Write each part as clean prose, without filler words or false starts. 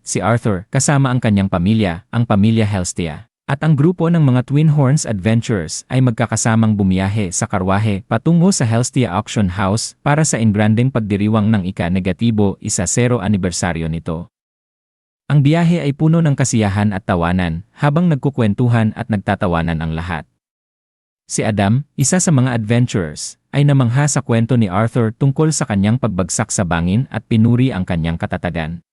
si Arthur, kasama ang kanyang pamilya, ang pamilya Helstia. At ang grupo ng mga Twin Horns Adventurers ay magkakasamang bumiyahe sa karwahe patungo sa Helstia Auction House para sa ingrandeng pagdiriwang ng ika-0 anibersaryo nito. Ang biyahe ay puno ng kasiyahan at tawanan habang nagkukwentuhan at nagtatawanan ang lahat. Si Adam, isa sa mga adventurers, ay namangha sa kwento ni Arthur tungkol sa kanyang pagbagsak sa bangin at pinuri ang kanyang katatagan.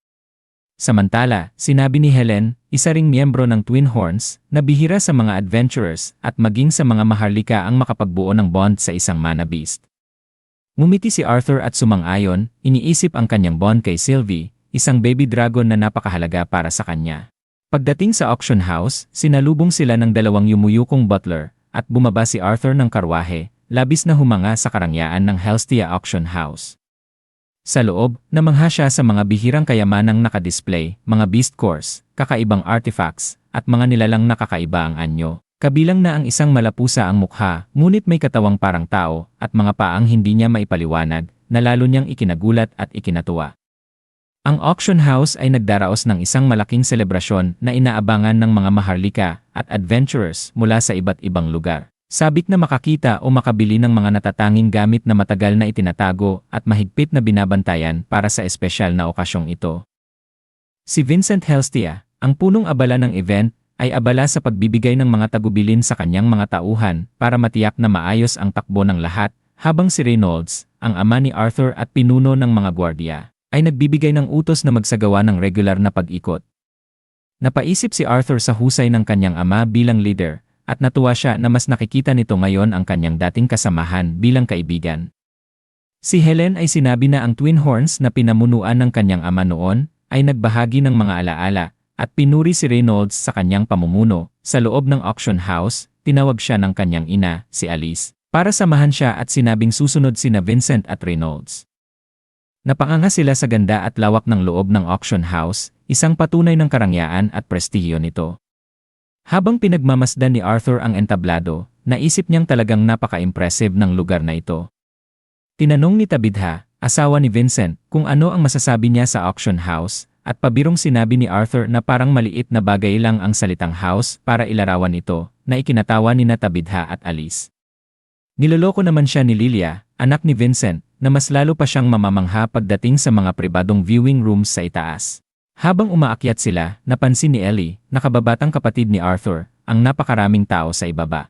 Samantala, sinabi ni Helen, isa ring miyembro ng Twin Horns, na bihira sa mga adventurers at maging sa mga maharlika ang makapagbuo ng bond sa isang mana beast. Ngumiti si Arthur at sumang-ayon, iniisip ang kanyang bond kay Sylvie, isang baby dragon na napakahalaga para sa kanya. Pagdating sa auction house, sinalubong sila ng dalawang yumuyukong butler, at bumaba si Arthur ng karwahe, labis na humanga sa karangyaan ng Helstia Auction House. Sa loob, namangha siya sa mga bihirang kayamanang nakadisplay, mga beast cores, kakaibang artifacts, at mga nilalang nakakaiba ang anyo. Kabilang na ang isang malapusa ang mukha, ngunit may katawang parang tao, at mga paang hindi niya maipaliwanag, na lalo niyang ikinagulat at ikinatuwa. Ang auction house ay nagdaraos ng isang malaking selebrasyon na inaabangan ng mga maharlika at adventurers mula sa iba't ibang lugar. Sabik na makakita o makabili ng mga natatanging gamit na matagal na itinatago at mahigpit na binabantayan para sa espesyal na okasyong ito. Si Vincent Helstia, ang punong abala ng event, ay abala sa pagbibigay ng mga tagubilin sa kanyang mga tauhan para matiyak na maayos ang takbo ng lahat, habang si Reynolds, ang ama ni Arthur at pinuno ng mga gwardiya, ay nagbibigay ng utos na magsagawa ng regular na pag-ikot. Napaisip si Arthur sa husay ng kanyang ama bilang leader, at natuwa siya na mas nakikita nito ngayon ang kanyang dating kasamahan bilang kaibigan. Si Helen ay sinabi na ang Twin Horns na pinamunuan ng kanyang ama noon ay nagbahagi ng mga alaala at pinuri si Reynolds sa kanyang pamumuno. Sa loob ng auction house, tinawag siya ng kanyang ina, si Alice, para samahan siya at sinabing susunod sina Vincent at Reynolds. Napanganga sila sa ganda at lawak ng loob ng auction house, isang patunay ng karangyaan at prestihiyo nito. Habang pinagmamasdan ni Arthur ang entablado, naisip niyang talagang napaka-impressive ng lugar na ito. Tinanong ni Tabitha, asawa ni Vincent, kung ano ang masasabi niya sa auction house, at pabirong sinabi ni Arthur na parang maliit na bagay lang ang salitang house para ilarawan ito, na ikinatawa ni Tabitha at Alice. Niloloko naman siya ni Lilia, anak ni Vincent, na mas lalo pa siyang mamamangha pagdating sa mga pribadong viewing rooms sa itaas. Habang umaakyat sila, napansin ni Ellie, nakababatang kapatid ni Arthur, ang napakaraming tao sa ibaba.